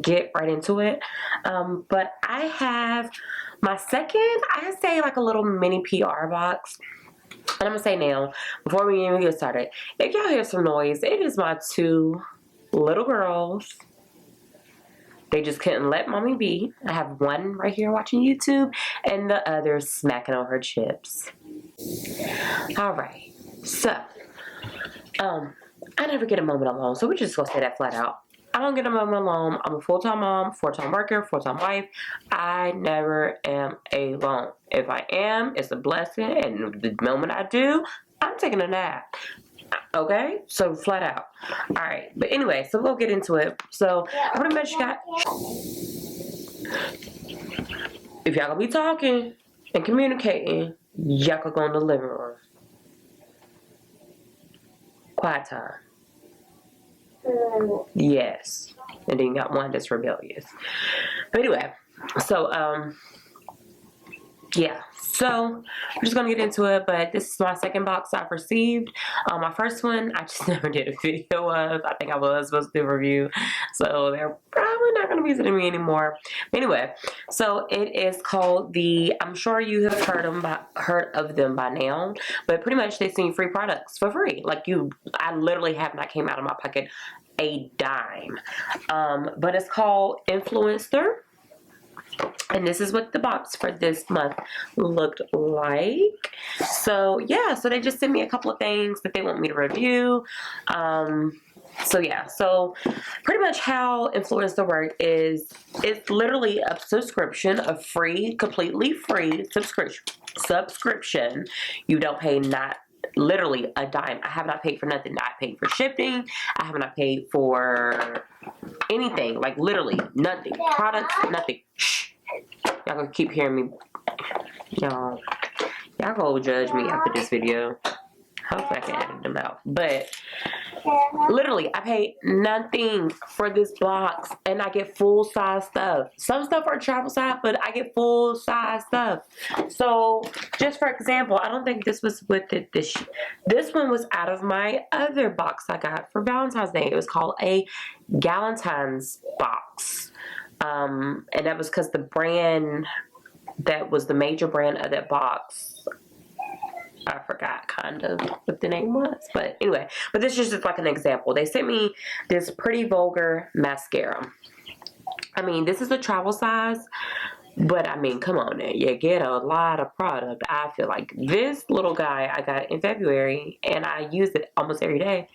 get right into it. But I have my second, I say like a little mini PR box. And I'm gonna say now, before we even get started, if y'all hear some noise, it is my 2 little girls. They just couldn't let mommy be. I have one right here watching YouTube, and the other smacking on her chips. Alright, so, I never get a moment alone, so we're just gonna say that flat out. I don't get a moment alone. I'm a full-time mom, full-time worker, full-time wife. I never am alone. If I am, it's a blessing, and the moment I do, I'm taking a nap. Okay? So, flat out. Alright, but anyway, so we'll get into it. So, I pretty much got... If y'all gonna be talking and communicating, y'all could go in the living room. Quiet time. Yes. And then you got one that's rebellious. But anyway, so yeah, so I'm just gonna get into it, but this is my second box I've received. My first one I just never did a video of. I think I was supposed to do a review, so they're probably not gonna be visiting me anymore. Anyway, so it is called the, I'm sure you have heard of them by now, but pretty much they send you free products for free. Like I literally have not came out of my pocket a dime. But it's called Influenster. And this is what the box for this month looked like. So yeah, so they just sent me a couple of things that they want me to review. So yeah, so pretty much how Influencer work is, it's literally a subscription, a free, completely free subscription. You don't pay not literally a dime. I have not paid for nothing. I paid for shipping. I have not paid for anything. Like literally nothing. Products, nothing. Shh. Y'all gonna keep hearing me. Y'all go judge me after this video. Hopefully I can edit them out. But literally, I paid nothing for this box, and I get full size stuff. Some stuff are travel size, but I get full size stuff. So, just for example, I don't think this was with it. This one was out of my other box I got for Valentine's Day. It was called a Galentine's box, and that was because the brand that was the major brand of that box, I forgot kind of what the name was, but anyway, but this is just like an example. They sent me this Pretty Vulgar mascara. I mean, this is a travel size, but I mean, come on now, you get a lot of product. I feel like this little guy I got in February, and I use it almost every day,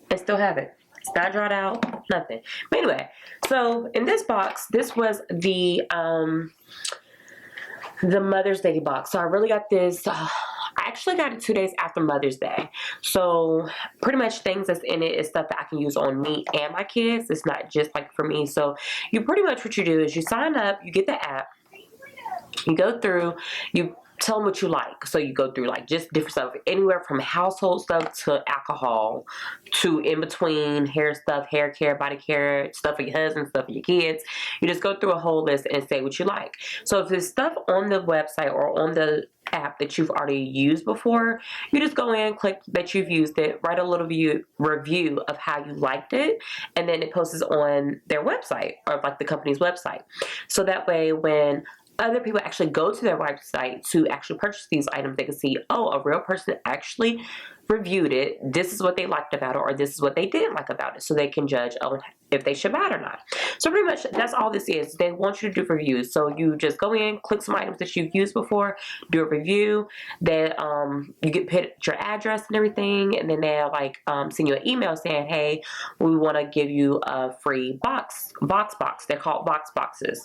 and still have it. It's not dried out, nothing. But anyway, so in this box, this was the Mother's Day box. So I really got this. I actually got it 2 days after Mother's Day. So pretty much things that's in it is stuff that I can use on me and my kids. It's not just like for me. So you pretty much what you do is you sign up, you get the app, you go through, you tell them what you like. So you go through like just different stuff, anywhere from household stuff to alcohol to in between hair stuff, hair care, body care, stuff for your husband, stuff for your kids. You just go through a whole list and say what you like. So if there's stuff on the website or on the app that you've already used before, you just go in, click that you've used it, write a little review of how you liked it, and then it posts on their website or like the company's website. So that way when other people actually go to their website to actually purchase these items, they can see, oh, a real person actually reviewed it. This is what they liked about it, or this is what they didn't like about it. So they can judge, oh, if they should buy it or not. So pretty much that's all this is. They want you to do reviews. So you just go in, click some items that you've used before, do a review. Then you get your address and everything, and then they'll like send you an email saying, hey, we want to give you a free Voxbox. They're called Voxboxes.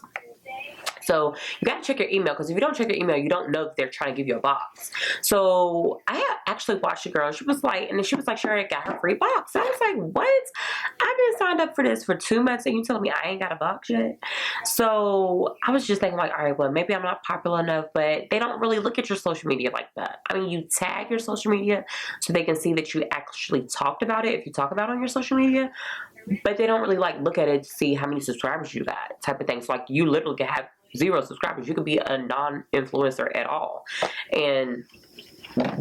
So you got to check your email, because if you don't check your email, you don't know that they're trying to give you a box. So I actually watched a girl. She was like, sure, I got her free box. I was like, what? I've been signed up for this for 2 months, and you telling me I ain't got a box yet? So I was just thinking like, all right, well, maybe I'm not popular enough, but they don't really look at your social media like that. I mean, you tag your social media so they can see that you actually talked about it if you talk about it on your social media. But they don't really like look at it to see how many subscribers you got, type of thing. So like you literally can have 0 subscribers. You could be a non-influencer at all and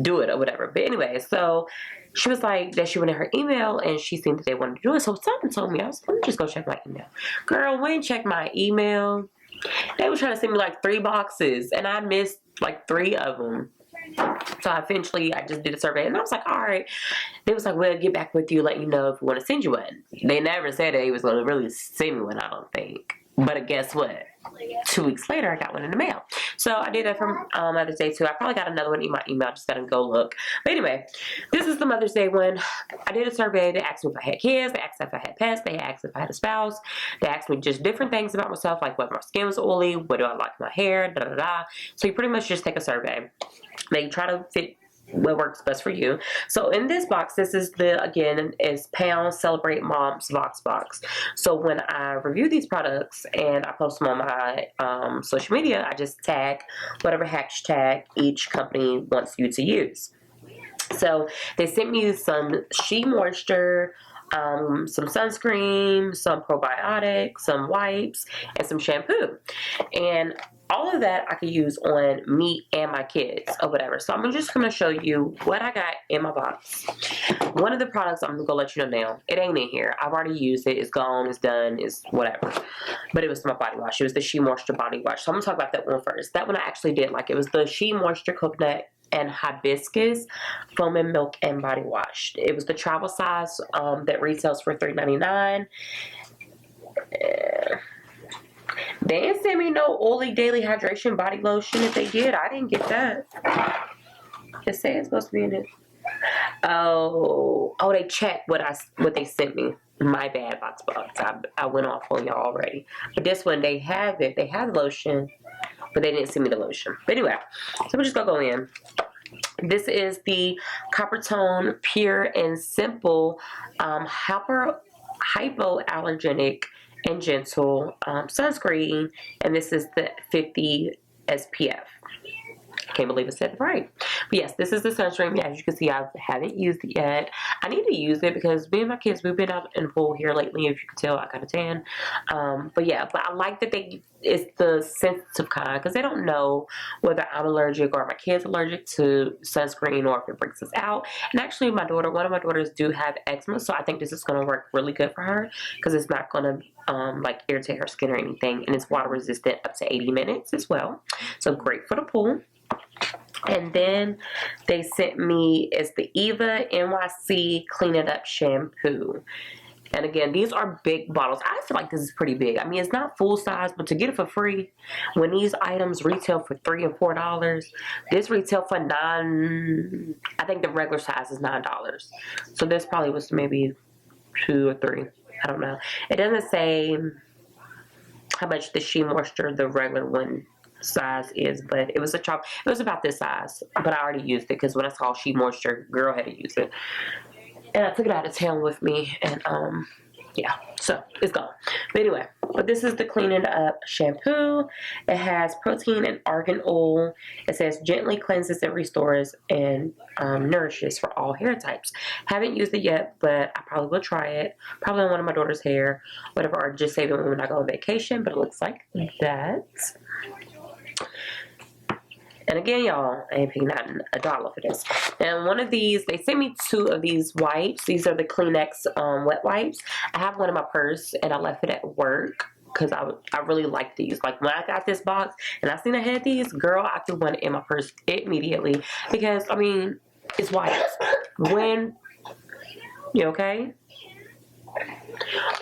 do it or whatever. But anyway, so she was like that she went in her email and she seen that they wanted to do it. So something told me, I was like, let me just go check my email. Girl, went and checked my email. They were trying to send me like 3 boxes and I missed like 3 of them. So eventually I just did a survey and I was like, all right. They was like, we'll get back with you, let you know if we want to send you one. They never said they was going to really send me one, I don't think. But guess what? 2 weeks later, I got one in the mail. So I did that for Mother's Day too. I probably got another one in my email. Just gotta go look. But anyway, this is the Mother's Day one. I did a survey. They asked me if I had kids. They asked if I had pets. They asked if I had a spouse. They asked me just different things about myself, like whether my skin was oily, what do I like my hair, da da da. So you pretty much just take a survey. They try to fit what works best for you. So in this box, this is again, is Pound Celebrate Mom's Voxbox. So when I review these products and I post them on my social media, I just tag whatever hashtag each company wants you to use. So they sent me some She Moisture, some sunscreen, some probiotics, some wipes, and some shampoo. And all of that I could use on me and my kids or whatever. So I'm just going to show you what I got in my box. One of the products I'm going to let you know now. It ain't in here. I've already used it. It's gone. It's done. It's whatever. But it was my body wash. It was the She Moisture body wash. So I'm going to talk about that one first. That one I actually did like. It was the She Moisture Coconut and Hibiscus Foam and Milk and Body Wash. It was the travel size that retails for $3.99. They didn't send me no oily daily hydration body lotion. If they did, I didn't get that. It said it's supposed to be in it. Oh, they checked what they sent me. My bad, Voxbox. I went off on y'all already. But this one, they have it. They have the lotion, but they didn't send me the lotion. But anyway, so we're just gonna go in. This is the Copper Tone Pure and Simple Hypoallergenic and Gentle sunscreen, and this is the 50 SPF. I can't believe I said it right. But yes, this is the sunscreen. As you can see, I haven't used it yet. I need to use it because me and my kids, we've been out in the pool here lately. If you can tell, I got a tan. But yeah, but I like that it's the sensitive kind because they don't know whether I'm allergic or my kid's allergic to sunscreen or if it breaks us out. And actually, one of my daughters do have eczema, so I think this is going to work really good for her because it's not going to like irritate her skin or anything, and it's water resistant up to 80 minutes as well. So great for the pool. And then they sent me is the Eva NYC Clean It Up shampoo. And again, these are big bottles. I feel like this is pretty big. I mean, it's not full size, but to get it for free, when these items retail for $3 and $4, this retail for $9. I think the regular size is $9. So this probably was maybe 2 or 3. I don't know. It doesn't say how much the She Moisture, the regular one, size is, but it was about this size. But I already used it because when I saw She Moisture, girl had to use it, and I took it out of town with me, and yeah, so it's gone. But anyway, but this is the Clean It Up shampoo. It has protein and argan oil. It says gently cleanses and restores and nourishes for all hair types. Haven't used it yet, but I probably will try it. Probably on one of my daughter's hair, whatever, or just save it when I go on vacation. But it looks like that. And again, y'all, I ain't paying $1 for this. And one of these, they sent me 2 of these wipes. These are the Kleenex wet wipes. I have one in my purse, and I left it at work because I really like these. Like, when I got this box, and I seen I had these, girl, I threw one in my purse immediately. Because, I mean, it's wipes. When, you okay?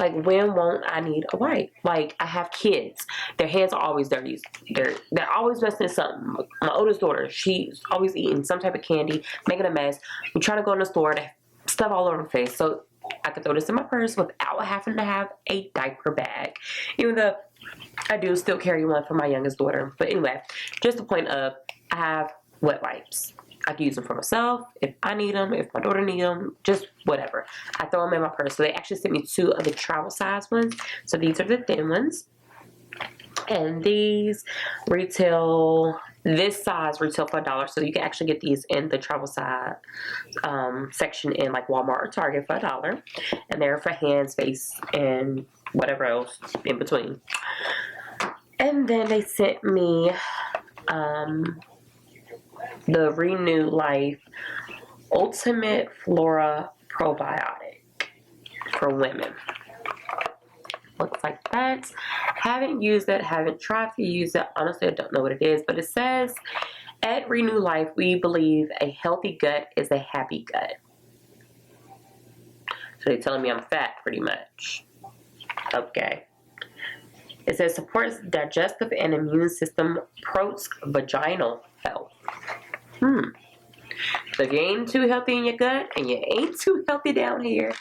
Like, when won't I need a wipe? Like, I have kids. Their hands are always dirty. They're always messing something. My oldest daughter, she's always eating some type of candy, making a mess. I'm trying to go in the store, they stuff all over her face. So I could throw this in my purse without having to have a diaper bag. Even though I do still carry one for my youngest daughter. But anyway, just the point of, I have wet wipes. I can use them for myself, if I need them, if my daughter needs them, just whatever. I throw them in my purse. So they actually sent me 2 of the travel size ones. So these are the thin ones. And these retail, this size retail for $1. So you can actually get these in the travel size section in like Walmart or Target for $1. And they're for hands, face, and whatever else in between. And then they sent me the Renew Life Ultimate Flora Probiotic for women. Looks like that. Haven't used it, haven't tried to use it. Honestly, I don't know what it is, but it says, at Renew Life, we believe a healthy gut is a happy gut. So they're telling me I'm fat, pretty much. Okay. It says supports digestive and immune system, promotes vaginal health. So if you ain't too healthy in your gut and you ain't too healthy down here,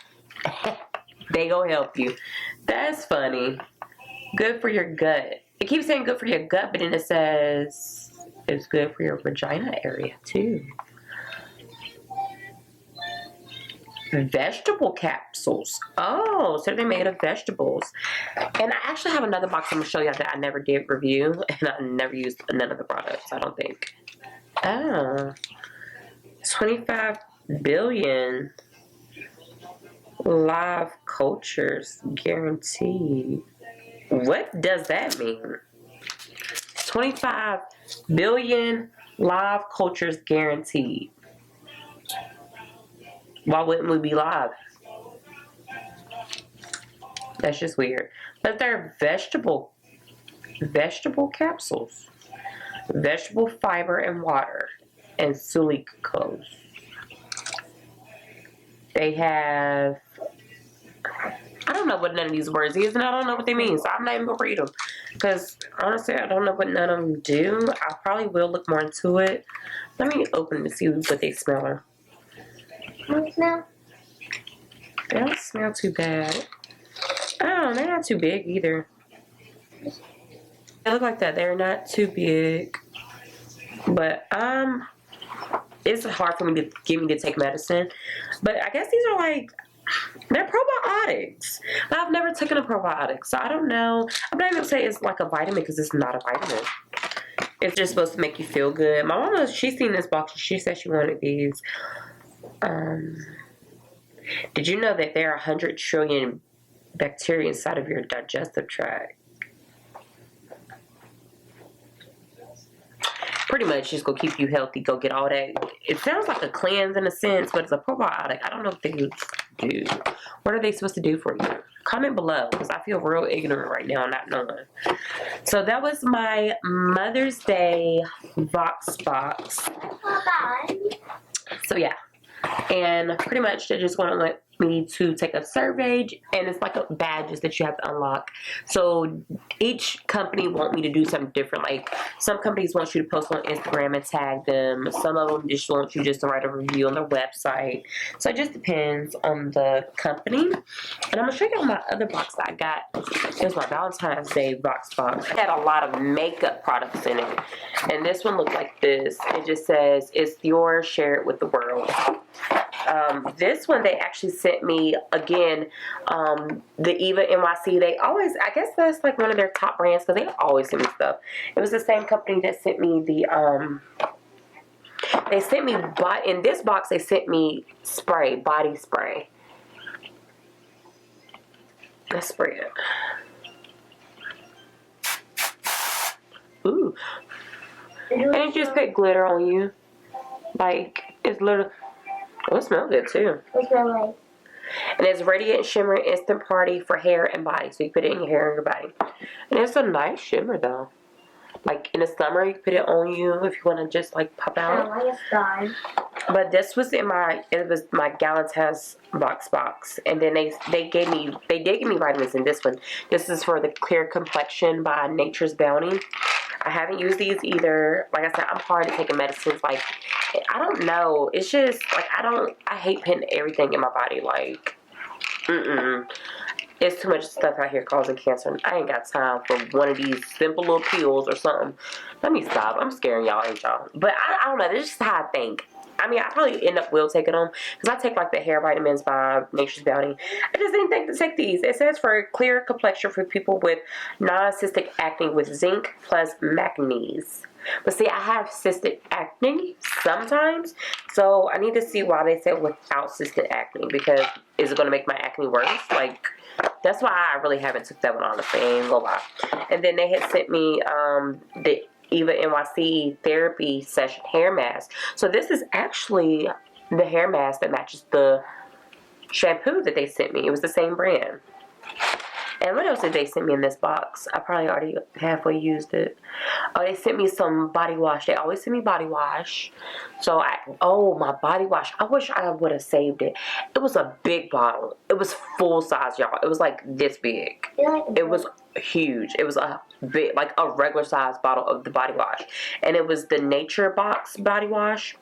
they gonna help you. That's funny. Good for your gut. It keeps saying good for your gut, but then it says it's good for your vagina area too. Vegetable capsules. Oh, so they're made of vegetables. And I actually have another box I'm going to show you that I never did review. And I never used none of the products, I don't think. Oh. 25 billion live cultures guaranteed. What does that mean? 25 billion live cultures guaranteed. Why wouldn't we be live? That's just weird. But they're vegetable capsules. Vegetable fiber and water and sucralose. They have, I don't know what none of these words is, and I don't know what they mean, so I'm not even gonna read them. Because honestly, I don't know what none of them do. I probably will look more into it. Let me open to see what they smell. What smell? They don't smell too bad. Oh, they're not too big either. They look like that. They're not too big. But it's hard for me to get me to take medicine. But I guess these are like, they're probiotics. But I've never taken a probiotic, so I don't know. I'm not even gonna say it's like a vitamin because it's not a vitamin. It's just supposed to make you feel good. My mama, she's seen this box and she said she wanted these. Did you know that there are 100 trillion bacteria inside of your digestive tract? Pretty much just gonna keep you healthy, go get all that. It sounds like a cleanse in a sense, but it's a probiotic. I don't know what they do. What are they supposed to do for you? Comment below, because I feel real ignorant right now, not knowing. So that was my Mother's Day Voxbox. So yeah. And pretty much they're just going to let me to take a survey, and it's like a badges that you have to unlock. So each company want me to do something different. Like some companies want you to post on Instagram and tag them. Some of them just want you just to write a review on their website. So it just depends on the company. And I'm going to show you my other box that I got. It was my Valentine's Day box. It had a lot of makeup products in it. And this one looked like this. It just says, it's yours, share it with the world. This one they actually sent me again, the Eva NYC. They always, I guess that's like one of their top brands because they always send me stuff. It was the same company that sent me the they sent me, in this box they sent me spray, body spray. Let's spray it. Ooh. And it just put glitter on you. Like, it's literally, oh, it smells good too. It smells like. And it's Radiant Shimmer Instant Party for hair and body. So you put it in your hair and your body. And it's a nice shimmer though. Like in the summer, you put it on you if you want to just like pop out. I like a star. But this was in my, it was my Galantaz box. And then they did give me vitamins in this one. This is for the Clear Complexion by Nature's Bounty. I haven't used these either. Like I said, I'm hard at taking medicines. Like, I don't know. It's just, like, I hate putting everything in my body. Like, It's too much stuff out here causing cancer. And I ain't got time for one of these simple little pills or something. Let me stop. I'm scaring y'all, ain't y'all? But I don't know. That's just how I think. I mean, I probably end up will taking them. Because I take, like, the hair vitamins by Nature's Bounty. I just didn't think to take these. It says for clear complexion for people with non-cystic acne with zinc plus manganese. But see, I have cystic acne sometimes. So I need to see why they said without cystic acne. Because is it going to make my acne worse? Like, that's why I really haven't took that one on the ain't gonna lie. And then they had sent me the Eva NYC therapy session hair mask. So this is actually the hair mask that matches the shampoo that they sent me. It was the same brand. And what else did they send me in this box? I probably already halfway used it. Oh, they sent me some body wash. They always send me body wash. So, my body wash. I wish I would have saved it. It was a big bottle. It was full size, y'all. It was like this big. It was huge. It was a big, like a regular size bottle of the body wash. And it was the Nature Box body wash.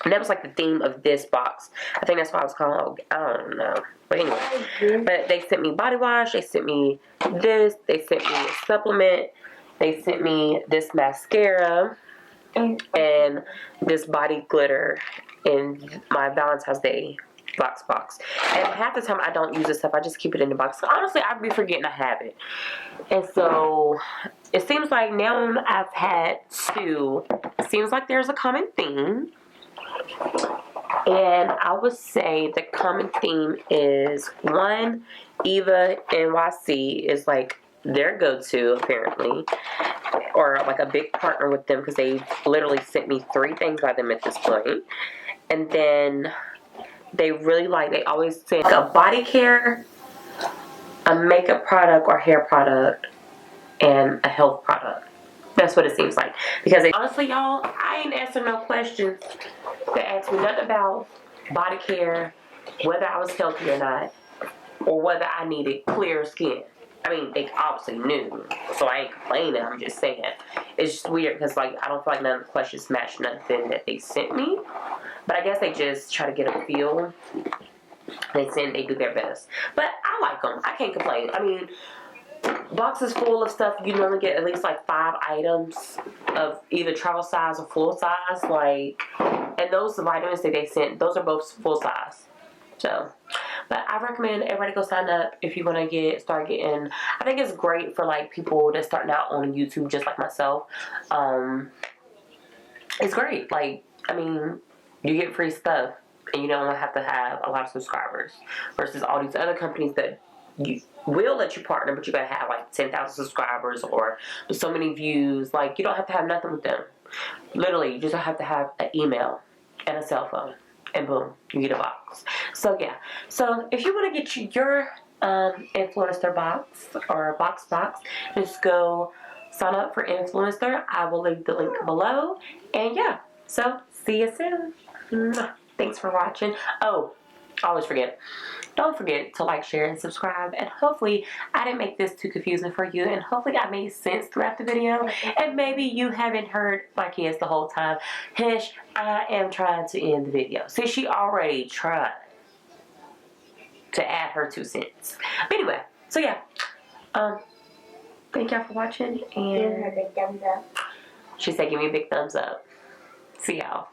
And that was like the theme of this box. I think that's why I was calling. I don't know. But anyway. But they sent me body wash. They sent me this. They sent me a supplement. They sent me this mascara. And this body glitter in my Valentine's Day Voxbox. And half the time I don't use this stuff. I just keep it in the box. So honestly, I'd be forgetting I have it. And so it seems like now I've had 2. It seems like there's a common theme. And I would say the common theme is, 1, Eva NYC is like their go-to apparently, or like a big partner with them, because they literally sent me 3 things by them at this point. And then they always send a body care, a makeup product or hair product, and a health product. That's what it seems like. Because honestly, y'all, I ain't answering no questions that ask me nothing about body care, whether I was healthy or not, or whether I needed clear skin. I mean, they obviously knew, so I ain't complaining. I'm just saying. It's just weird because, like, I don't feel like none of the questions match nothing that they sent me. But I guess they just try to get a feel. They do their best. But I like them. I can't complain. I mean, boxes full of stuff, you normally get at least like 5 items of either travel size or full size. Like, and those vitamins that they sent, those are both full size. So, but I recommend everybody go sign up if you want to start getting. I think it's great for like people that's starting out on YouTube, just like myself. It's great. Like, I mean, you get free stuff, and you don't have to have a lot of subscribers. Versus all these other companies that you will let you partner, but you gotta have like 10,000 subscribers or so many views. Like, you don't have to have nothing with them. Literally, you just have to have an email and a cell phone. And boom, you get a box. So yeah. So if you want to get your Influenster box or Voxbox, just go sign up for Influenster. I will leave the link below. And yeah. So see you soon. Thanks for watching. Oh, I always forget. Don't forget to like, share, and subscribe. And hopefully I didn't make this too confusing for you. And hopefully I made sense throughout the video. And maybe you haven't heard my kids the whole time. Hush, I am trying to end the video. See, she already tried to add her 2 cents. But anyway, so yeah. Thank y'all for watching. And give her a big thumbs up. She said give me a big thumbs up. See y'all.